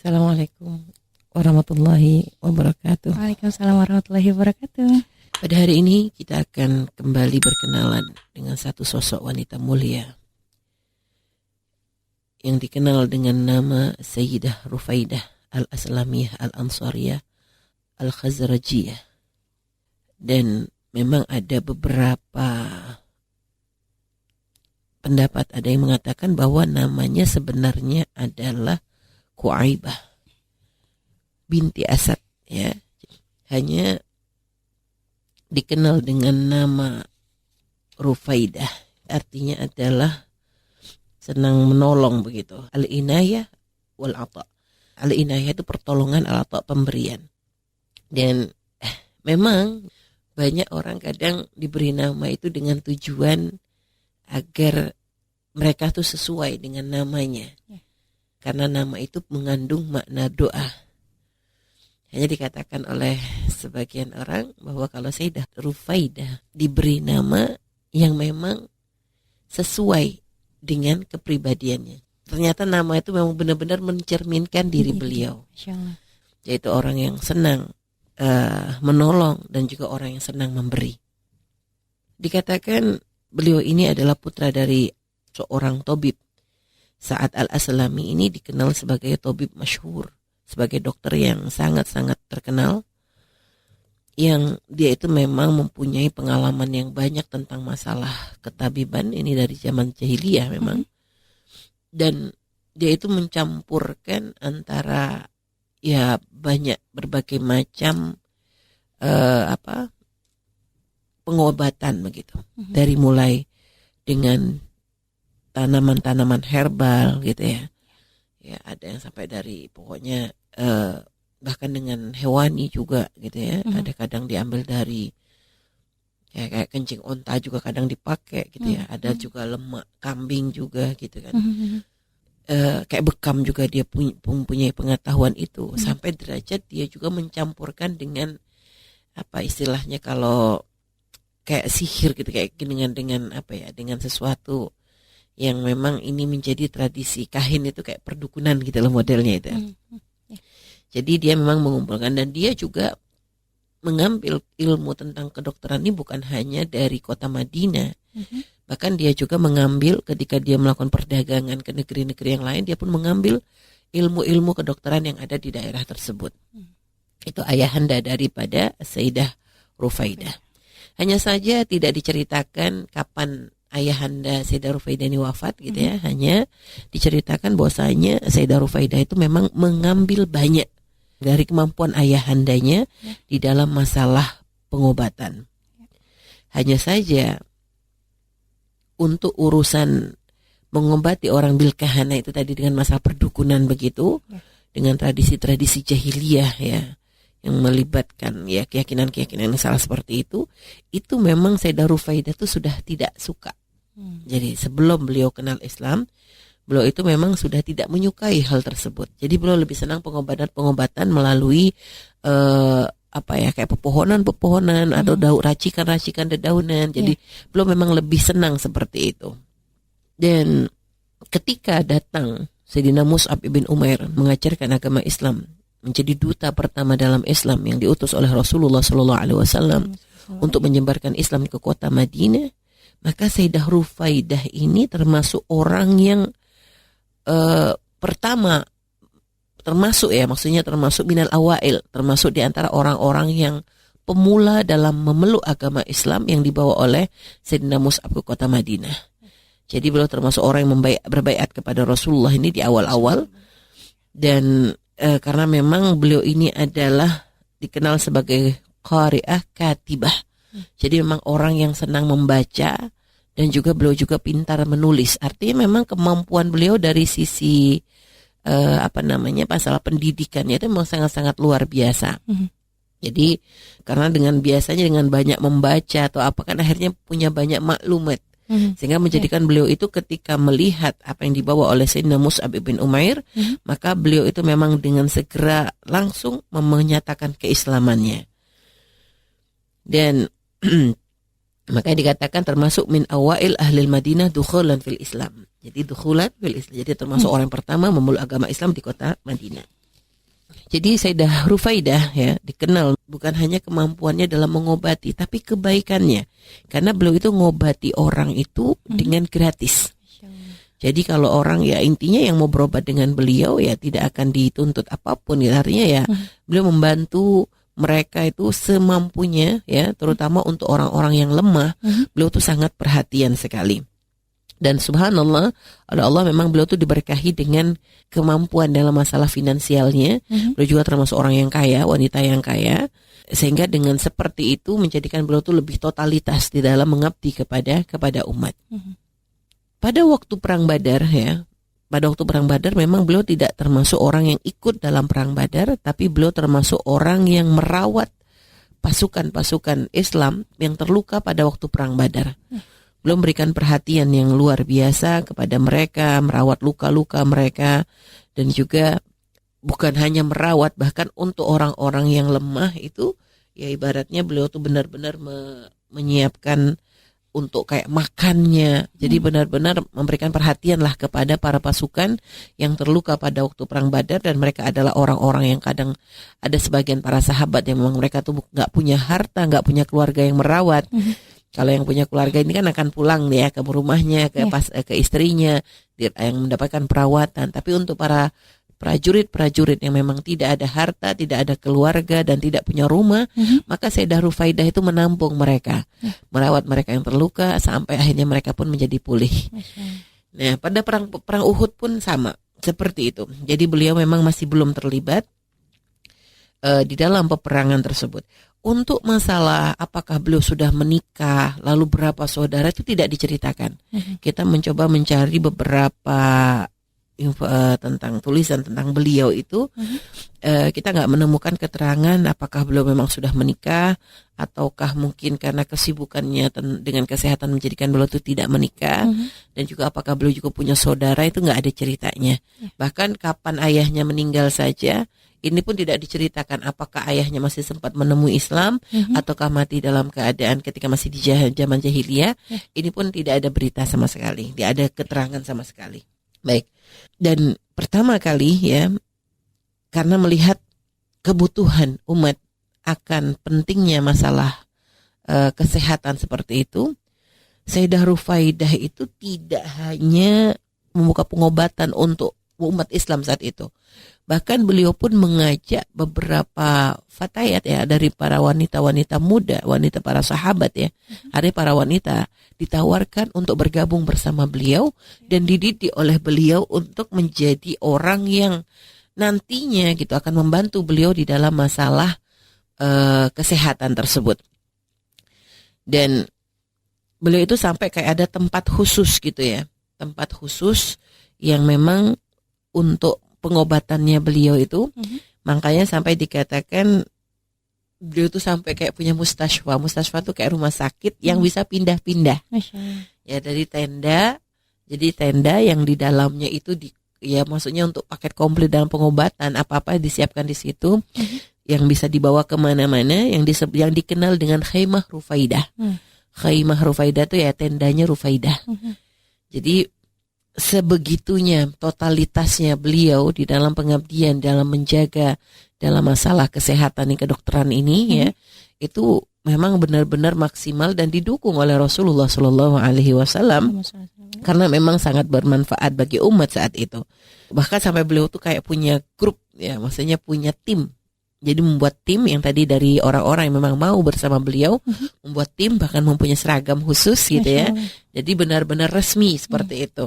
Assalamualaikum warahmatullahi wabarakatuh. Waalaikumsalam warahmatullahi wabarakatuh. Pada hari ini kita akan kembali berkenalan dengan satu sosok wanita mulia yang dikenal dengan nama Sayyidah Rufaidah Al-Aslamiyah Al-Ansariyah Al-Khazrajiyah. Dan memang ada beberapa pendapat, ada yang mengatakan bahwa namanya sebenarnya adalah Ku'aibah binti Asad, ya. Hanya dikenal dengan nama Rufaidah, artinya adalah senang menolong begitu. Al-inayah wal ata. Al-inayah itu pertolongan, al-ata pemberian. Dan memang banyak orang kadang diberi nama itu dengan tujuan agar mereka tuh sesuai dengan namanya. Karena nama itu mengandung makna doa. Hanya dikatakan oleh sebagian orang bahwa kalau Sayyidah Rufaidah diberi nama yang memang sesuai dengan kepribadiannya. Ternyata nama itu memang benar-benar mencerminkan diri beliau. Yaitu orang yang senang menolong dan juga orang yang senang memberi. Dikatakan beliau ini adalah putra dari seorang tabib. Sa'ad Al-Aslami ini dikenal sebagai tabib masyhur, sebagai dokter yang sangat-sangat terkenal, yang dia itu memang mempunyai pengalaman yang banyak tentang masalah ketabiban, ini dari zaman jahiliyah memang. Dan dia itu mencampurkan antara ya banyak berbagai macam pengobatan begitu. Dari mulai dengan tanaman-tanaman herbal gitu ya. Ya ada yang sampai dari pokoknya bahkan dengan hewani juga gitu ya. Ada kadang diambil dari ya kayak kencing onta juga kadang dipakai gitu ya. Ada juga lemak kambing juga gitu kan. Kayak bekam juga dia mempunyai pengetahuan itu. Sampai derajat dia juga mencampurkan dengan apa istilahnya kalau kayak sihir gitu, kayak dengan apa ya, dengan sesuatu yang memang ini menjadi tradisi kahin itu kayak perdukunan gitu loh modelnya itu. Jadi dia memang mengumpulkan, dan dia juga mengambil ilmu tentang kedokteran ini bukan hanya dari kota Madinah. Bahkan dia juga mengambil ketika dia melakukan perdagangan ke negeri-negeri yang lain, dia pun mengambil ilmu-ilmu kedokteran yang ada di daerah tersebut. Itu ayahanda daripada Sayyidah Rufaidah. Hanya saja tidak diceritakan kapan ayahanda Sayyidah Rufaidah ini wafat gitu ya. Hanya diceritakan bahwasanya Sayyidah Rufaidah itu memang mengambil banyak dari kemampuan ayahandanya di dalam masalah pengobatan. Hanya saja untuk urusan mengobati orang bil kahana itu tadi dengan masalah perdukunan begitu, dengan tradisi-tradisi jahiliyah ya, yang melibatkan ya keyakinan-keyakinan yang salah seperti itu memang Sayyidah Rufaidah itu sudah tidak suka. Jadi sebelum beliau kenal Islam, beliau itu memang sudah tidak menyukai hal tersebut. Jadi beliau lebih senang pengobatan melalui kayak pepohonan atau racikan-racikan dedaunan. Jadi beliau memang lebih senang seperti itu. Dan ketika datang Sayyidina Mus'ab ibn Umair mengajarkan agama Islam, menjadi duta pertama dalam Islam yang diutus oleh Rasulullah SAW untuk menyebarkan Islam ke kota Madinah, maka Sayyidah Rufaidah ini termasuk orang yang pertama, termasuk minal awail, termasuk di antara orang-orang yang pemula dalam memeluk agama Islam yang dibawa oleh Sayyidina Mus'ab ke kota Madinah. Jadi beliau termasuk orang yang berbaiat kepada Rasulullah ini di awal-awal. Dan karena memang beliau ini adalah dikenal sebagai qari'ah katibah. Jadi memang orang yang senang membaca, dan juga beliau juga pintar menulis. Artinya memang kemampuan beliau dari sisi masalah pendidikannya itu memang sangat-sangat luar biasa. Jadi karena dengan banyak membaca atau apa kan akhirnya punya banyak maklumat. Sehingga menjadikan beliau itu ketika melihat apa yang dibawa oleh Sayyidina Mus'ab ibn Umair, maka beliau itu memang dengan segera langsung menyatakan keislamannya. Dan makanya dikatakan termasuk min awail ahlil Madinah dukhulan fil Islam. Jadi dukhulan fil Islam. Jadi termasuk orang pertama memeluk agama Islam di kota Madinah. Jadi Sayyidah Rufaidah ya dikenal bukan hanya kemampuannya dalam mengobati, tapi kebaikannya. Karena beliau itu ngobati orang itu dengan gratis. Jadi kalau orang ya intinya yang mau berobat dengan beliau ya tidak akan dituntut apapun. Ya, artinya ya beliau membantu mereka itu semampunya ya, terutama untuk orang-orang yang lemah. Beliau tuh sangat perhatian sekali. Dan subhanallah, oleh Allah memang beliau tuh diberkahi dengan kemampuan dalam masalah finansialnya. Beliau juga termasuk orang yang kaya, wanita yang kaya. Sehingga dengan seperti itu menjadikan beliau tuh lebih totalitas di dalam mengabdi kepada umat. Pada waktu perang Badar ya, pada waktu perang Badar memang beliau tidak termasuk orang yang ikut dalam perang Badar, tapi beliau termasuk orang yang merawat pasukan-pasukan Islam yang terluka pada waktu perang Badar. Beliau memberikan perhatian yang luar biasa kepada mereka, merawat luka-luka mereka, dan juga bukan hanya merawat, bahkan untuk orang-orang yang lemah itu, ya ibaratnya beliau tuh benar-benar menyiapkan untuk kayak makannya. Jadi benar-benar memberikan perhatian lah kepada para pasukan yang terluka pada waktu perang Badar, dan mereka adalah orang-orang yang kadang ada sebagian para sahabat yang memang mereka tuh nggak punya harta, nggak punya keluarga yang merawat. Kalau yang punya keluarga ini kan akan pulang ya ke rumahnya, ke istrinya yang mendapatkan perawatan. Tapi untuk para prajurit-prajurit yang memang tidak ada harta, tidak ada keluarga dan tidak punya rumah, maka Sayyidah Rufaidah itu menampung mereka, merawat mereka yang terluka sampai akhirnya mereka pun menjadi pulih. Nah, pada perang Uhud pun sama seperti itu. Jadi beliau memang masih belum terlibat di dalam peperangan tersebut. Untuk masalah apakah beliau sudah menikah, lalu berapa saudara, itu tidak diceritakan. Kita mencoba mencari beberapa info tentang tulisan tentang beliau itu. Kita nggak menemukan keterangan apakah beliau memang sudah menikah, ataukah mungkin karena kesibukannya dengan kesehatan menjadikan beliau itu tidak menikah. Dan juga apakah beliau juga punya saudara, itu nggak ada ceritanya. Bahkan kapan ayahnya meninggal saja, ini pun tidak diceritakan apakah ayahnya masih sempat menemui Islam ataukah mati dalam keadaan ketika masih di zaman jahiliyah. Ini pun tidak ada berita sama sekali, tidak ada keterangan sama sekali. Baik. Dan pertama kali ya, karena melihat kebutuhan umat akan pentingnya masalah kesehatan seperti itu, Sayyidah Rufaidah itu tidak hanya membuka pengobatan untuk umat Islam saat itu. Bahkan beliau pun mengajak beberapa fatayat ya, dari para wanita-wanita muda, wanita para sahabat ya, ada para wanita ditawarkan untuk bergabung bersama beliau dan dididik oleh beliau untuk menjadi orang yang nantinya gitu akan membantu beliau di dalam masalah kesehatan tersebut. Dan beliau itu sampai kayak ada tempat khusus gitu ya, tempat khusus yang memang untuk pengobatannya beliau itu. Makanya sampai dikatakan beliau tuh sampai kayak punya mustasfa. Mustasfa tuh kayak rumah sakit yang bisa pindah-pindah. Ya, dari tenda, jadi tenda yang di dalamnya itu ya maksudnya untuk paket komplit dalam pengobatan, apa-apa disiapkan di situ, yang bisa dibawa kemana-mana, yang dikenal dengan Khaimah Rufaidah. Khaimah Rufaidah tuh ya tendanya Rufaidah. Jadi sebegitunya totalitasnya beliau di dalam pengabdian, dalam menjaga dalam masalah kesehatan dan kedokteran ini ya, itu memang benar-benar maksimal dan didukung oleh Rasulullah SAW karena memang sangat bermanfaat bagi umat saat itu. Bahkan sampai beliau tuh kayak punya grup ya, maksudnya punya tim. Jadi membuat tim yang tadi dari orang-orang yang memang mau bersama beliau, membuat tim bahkan mempunyai seragam khusus gitu ya. Jadi benar-benar resmi seperti itu.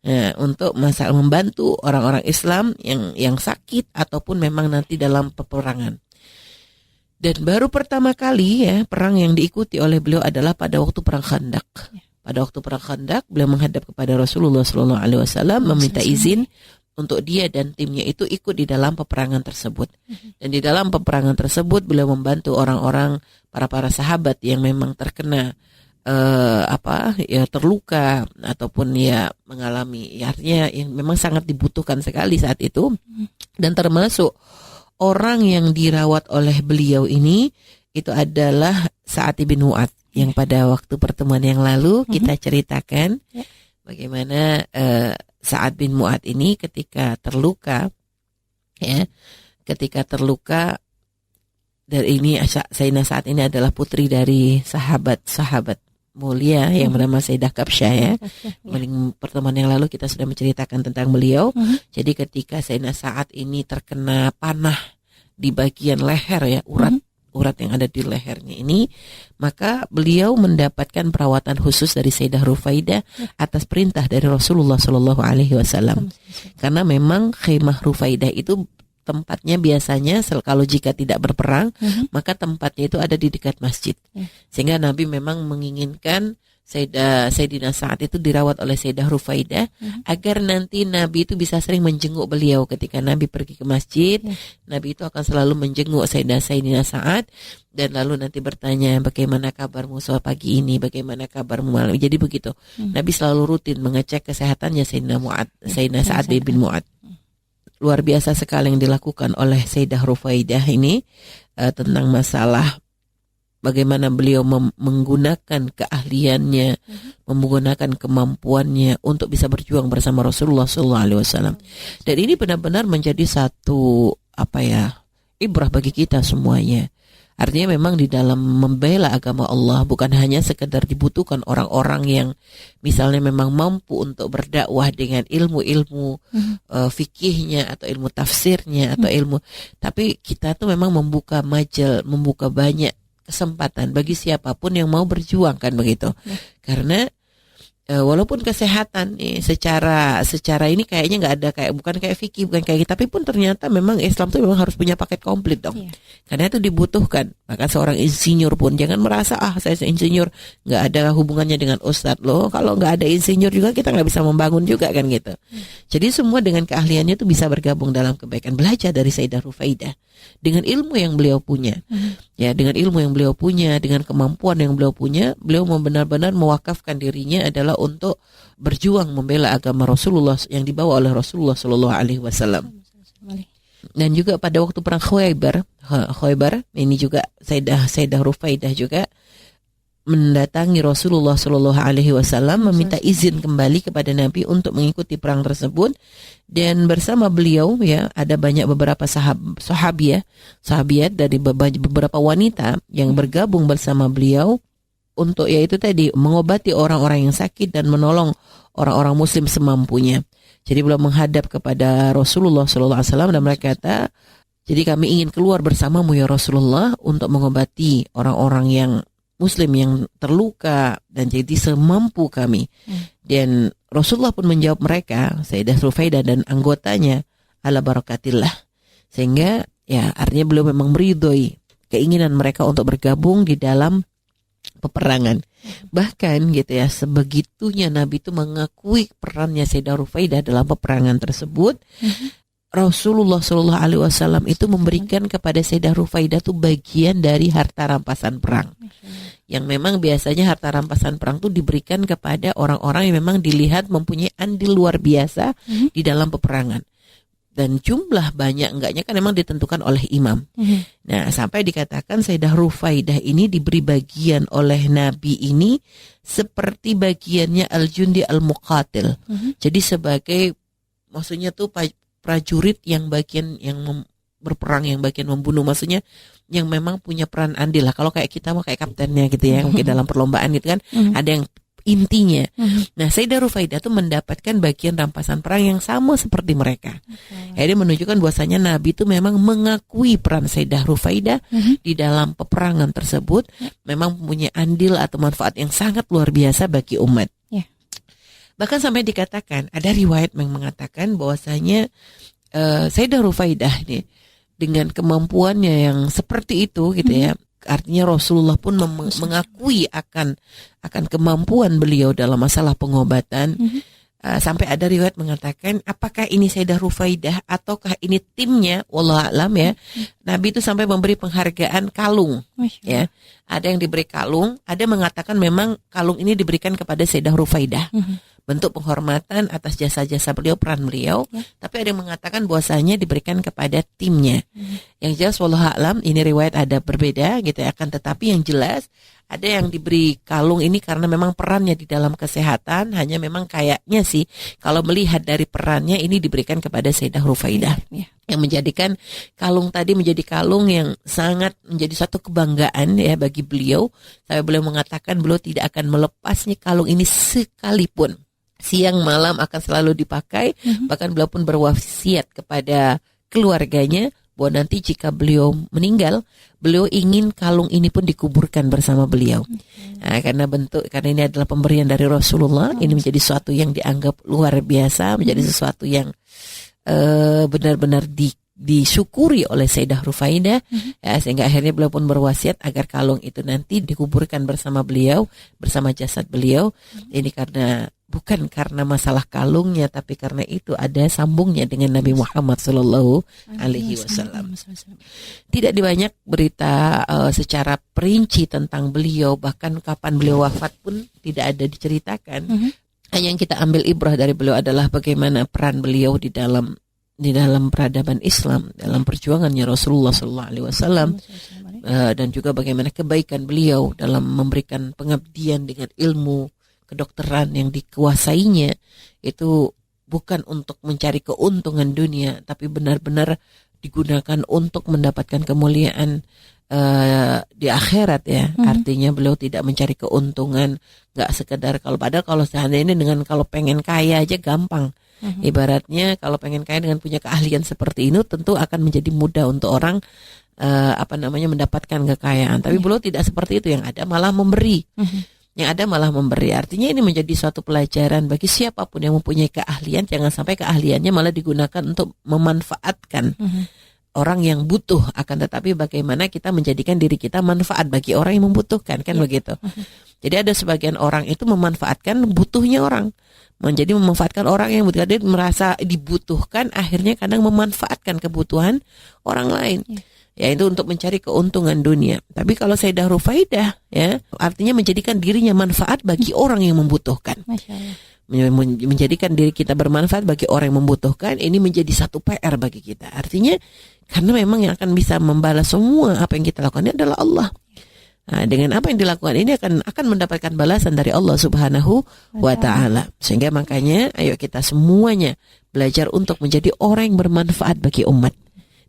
Nah, untuk masalah membantu orang-orang Islam yang sakit ataupun memang nanti dalam peperangan. Dan baru pertama kali ya perang yang diikuti oleh beliau adalah pada waktu perang Khandaq. Pada waktu perang Khandaq beliau menghadap kepada Rasulullah SAW meminta izin untuk dia dan timnya itu ikut di dalam peperangan tersebut. Dan di dalam peperangan tersebut beliau membantu orang-orang para sahabat yang memang terkena terluka ataupun ya mengalami artinya yang memang sangat dibutuhkan sekali saat itu. Dan termasuk orang yang dirawat oleh beliau ini itu adalah Sa'ad bin Mu'adz yang pada waktu pertemuan yang lalu kita ceritakan bagaimana Sa'ad bin Mu'adz ini ketika terluka ya, ketika terluka. Dan ini Sayyidina Sa'ad ini adalah putri dari sahabat mulia yang bernama Sayyidah Kabsyah ya. Pertemuan yang lalu kita sudah menceritakan tentang beliau. Jadi ketika Sayyidina Sa'ad ini terkena panah di bagian leher ya, urat yang ada di lehernya ini, maka beliau mendapatkan perawatan khusus dari Sayyidah Rufaidah atas perintah dari Rasulullah SAW. Karena memang khemah Rufaidah itu tempatnya biasanya kalau jika tidak berperang, maka tempatnya itu ada di dekat masjid. Sehingga Nabi memang menginginkan Sayyidina Sa'ad itu dirawat oleh Sayyidah Rufaidah agar nanti Nabi itu bisa sering menjenguk beliau ketika Nabi pergi ke masjid. Nabi itu akan selalu menjenguk Sayyidina Sa'ad dan lalu nanti bertanya, bagaimana kabarmu soal pagi ini, bagaimana kabarmu malam. Jadi begitu. Nabi selalu rutin mengecek kesehatannya Sayyidina Sa'ad bin Mu'ad. Luar biasa sekali yang dilakukan oleh Sayyidah Rufaidah ini tentang masalah bagaimana beliau menggunakan keahliannya, menggunakan kemampuannya untuk bisa berjuang bersama Rasulullah SAW. Dan ini benar-benar menjadi satu ibrah bagi kita semuanya. Artinya memang di dalam membela agama Allah bukan hanya sekedar dibutuhkan orang-orang yang misalnya memang mampu untuk berdakwah dengan ilmu-ilmu fikihnya atau ilmu tafsirnya atau ilmu, tapi kita tuh memang membuka banyak kesempatan bagi siapapun yang mau berjuang kan begitu. Karena walaupun kesehatan secara ini kayaknya nggak ada bukan kayak fikih, bukan kayak gitu, tapi pun ternyata memang Islam tuh memang harus punya paket komplit dong. Karena itu dibutuhkan. Maka seorang insinyur pun jangan merasa saya insinyur nggak ada hubungannya dengan ustadz loh. Kalau nggak ada insinyur juga kita nggak bisa membangun juga kan gitu. Jadi semua dengan keahliannya itu bisa bergabung dalam kebaikan. Belajar dari Sayyidah Rufaidah dengan ilmu yang beliau punya. Ya, dengan ilmu yang beliau punya, dengan kemampuan yang beliau punya, beliau benar-benar mewakafkan dirinya adalah untuk berjuang membela agama Rasulullah yang dibawa oleh Rasulullah SAW. Dan juga pada waktu perang Khaybar ini juga Sayyidah Rufaidah juga mendatangi Rasulullah SAW meminta izin kembali kepada Nabi untuk mengikuti perang tersebut. Dan bersama beliau ya ada beberapa sahabiat dari beberapa wanita yang bergabung bersama beliau untuk yaitu tadi mengobati orang-orang yang sakit dan menolong orang-orang muslim semampunya. Jadi beliau menghadap kepada Rasulullah SAW dan mereka kata, jadi kami ingin keluar bersamamu ya Rasulullah untuk mengobati orang-orang yang muslim yang terluka dan jadi semampu kami. Dan Rasulullah pun menjawab mereka, Sayyidah Rufaidah dan anggotanya, ala barakatillah. Sehingga ya artinya beliau memang meridhoi keinginan mereka untuk bergabung di dalam peperangan. Bahkan gitu ya, sebegitunya Nabi itu mengakui perannya Sayyidah Rufaidah dalam peperangan tersebut. Rasulullah SAW itu memberikan kepada Sayyidah Rufaidah itu bagian dari harta rampasan perang. Yang memang biasanya harta rampasan perang itu diberikan kepada orang-orang yang memang dilihat mempunyai andil luar biasa di dalam peperangan. Dan jumlah banyak enggaknya kan memang ditentukan oleh imam. Nah, sampai dikatakan Sayyidah Rufaidah ini diberi bagian oleh Nabi ini seperti bagiannya al-jundi al-muqatil. Jadi sebagai maksudnya tuh prajurit yang bagian yang berperang, yang bagian membunuh, maksudnya yang memang punya peran andil lah. Kalau kayak kita mah kayak kaptennya gitu ya, mungkin dalam perlombaan gitu kan, ada yang intinya. Nah, Sayyidah Rufaidah itu mendapatkan bagian rampasan perang yang sama seperti mereka. Jadi menunjukkan bahwasanya Nabi itu memang mengakui peran Sayyidah Rufaidah di dalam peperangan tersebut, memang punya andil atau manfaat yang sangat luar biasa bagi umat. Bahkan sampai dikatakan, ada riwayat yang mengatakan bahwasanya Sayyidah Rufaidah ini dengan kemampuannya yang seperti itu gitu ya, artinya Rasulullah pun mengakui akan kemampuan beliau dalam masalah pengobatan. Sampai ada riwayat mengatakan, apakah ini Sayyidah Rufaidah ataukah ini timnya, wallahu a'lam ya. Nabi itu sampai memberi penghargaan kalung. Ya, ada yang diberi kalung, ada mengatakan memang kalung ini diberikan kepada Sayyidah Rufaidah. Bentuk penghormatan atas jasa-jasa beliau, peran beliau. Tapi ada yang mengatakan bahwasanya diberikan kepada timnya. Yang jelas wallahu a'lam ini riwayat ada berbeda gitu ya, akan tetapi yang jelas Ada yang diberi kalung ini karena memang perannya di dalam kesehatan, hanya memang kayaknya sih kalau melihat dari perannya ini diberikan kepada Sayyidah Rufaidah. Yang menjadikan kalung tadi menjadi kalung yang sangat menjadi satu kebanggaan ya bagi beliau. Sampai beliau mengatakan beliau tidak akan melepasnya kalung ini sekalipun. Siang malam akan selalu dipakai. Bahkan beliau pun berwasiat kepada keluarganya bahwa nanti jika beliau meninggal, beliau ingin kalung ini pun dikuburkan bersama beliau. Nah, karena ini adalah pemberian dari Rasulullah, ini menjadi sesuatu yang dianggap luar biasa, menjadi sesuatu yang benar-benar disyukuri oleh Sayyidah Rufaidah, ya, sehingga akhirnya beliau pun berwasiat agar kalung itu nanti dikuburkan bersama beliau, bersama jasad beliau. Ini bukan karena masalah kalungnya, tapi karena itu ada sambungnya dengan Nabi Muhammad Sallallahu Alaihi Wasallam. Tidak banyak berita secara perinci tentang beliau, bahkan kapan beliau wafat pun tidak ada diceritakan. Hanya yang kita ambil ibrah dari beliau adalah bagaimana peran beliau di dalam peradaban Islam, dalam perjuangannya Rasulullah Sallallahu Alaihi Wasallam, dan juga bagaimana kebaikan beliau dalam memberikan pengabdian dengan ilmu kedokteran yang dikuasainya. Itu bukan untuk mencari keuntungan dunia, tapi benar-benar digunakan untuk mendapatkan kemuliaan di akhirat ya. Artinya beliau tidak mencari keuntungan, nggak sekedar kalau seandainya dengan kalau pengen kaya aja gampang. Ibaratnya kalau pengen kaya dengan punya keahlian seperti ini tentu akan menjadi mudah untuk orang mendapatkan kekayaan. Tapi beliau tidak seperti itu, yang ada malah memberi. Artinya ini menjadi suatu pelajaran bagi siapapun yang mempunyai keahlian. Jangan sampai keahliannya malah digunakan untuk memanfaatkan orang yang butuh. Akan tetapi bagaimana kita menjadikan diri kita manfaat bagi orang yang membutuhkan, kan begitu. Jadi ada sebagian orang itu memanfaatkan butuhnya orang, menjadi memanfaatkan orang yang butuh. Dia merasa dibutuhkan, akhirnya kadang memanfaatkan kebutuhan orang lain. Ya, itu untuk mencari keuntungan dunia. Tapi kalau Sayyidah Rufaidah ya, artinya menjadikan dirinya manfaat bagi orang yang membutuhkan. Menjadikan diri kita bermanfaat bagi orang yang membutuhkan, ini menjadi satu PR bagi kita. Artinya karena memang yang akan bisa membalas semua apa yang kita lakukan ini adalah Allah. Nah, dengan apa yang dilakukan ini akan mendapatkan balasan dari Allah Subhanahu wa Ta'ala. Sehingga makanya ayo kita semuanya belajar untuk menjadi orang yang bermanfaat bagi umat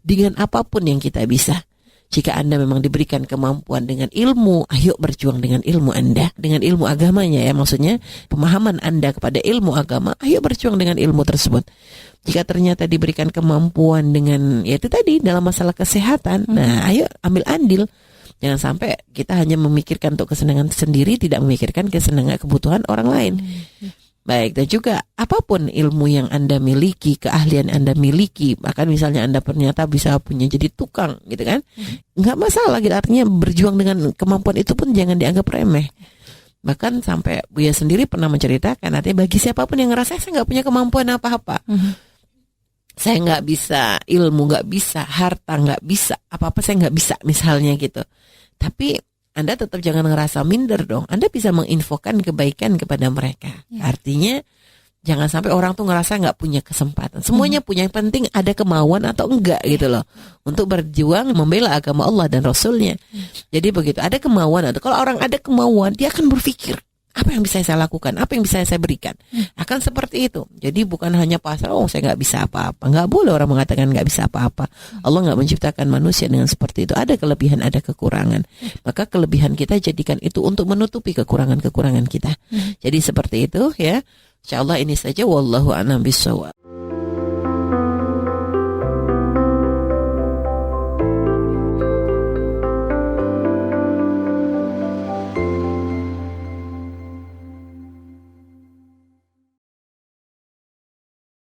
dengan apapun yang kita bisa. Jika Anda memang diberikan kemampuan dengan ilmu, ayo berjuang dengan ilmu Anda, dengan ilmu agamanya ya, maksudnya pemahaman Anda kepada ilmu agama, ayo berjuang dengan ilmu tersebut. Jika ternyata diberikan kemampuan dengan itu tadi dalam masalah kesehatan, nah ayo ambil andil. Jangan sampai kita hanya memikirkan untuk kesenangan sendiri, tidak memikirkan kebutuhan orang lain. Baik, dan juga apapun ilmu yang Anda miliki, keahlian Anda miliki, bahkan misalnya Anda ternyata bisa punya jadi tukang gitu kan, nggak masalah gitu. Artinya berjuang dengan kemampuan itu pun jangan dianggap remeh. Bahkan sampai Buya sendiri pernah menceritakan, artinya bagi siapapun yang ngerasa saya nggak punya kemampuan apa-apa, saya nggak bisa, ilmu nggak bisa, harta nggak bisa, apa-apa saya nggak bisa misalnya gitu. Tapi Anda tetap jangan ngerasa minder dong. Anda bisa menginfokan kebaikan kepada mereka. Artinya jangan sampai orang tuh ngerasa nggak punya kesempatan. Semuanya punya, yang penting ada kemauan atau enggak gitu loh. Untuk berjuang membela agama Allah dan Rasulnya. Jadi begitu, ada kemauan. Kalau orang ada kemauan, dia akan berpikir, apa yang bisa saya lakukan? Apa yang bisa saya berikan? Akan seperti itu. Jadi bukan hanya pasrah, saya nggak bisa apa-apa. Nggak boleh orang mengatakan nggak bisa apa-apa. Allah nggak menciptakan manusia dengan seperti itu. Ada kelebihan, ada kekurangan. Maka kelebihan kita jadikan itu untuk menutupi kekurangan-kekurangan kita. Jadi seperti itu ya. Insyaallah ini saja. Wallahu a'lam bishawab.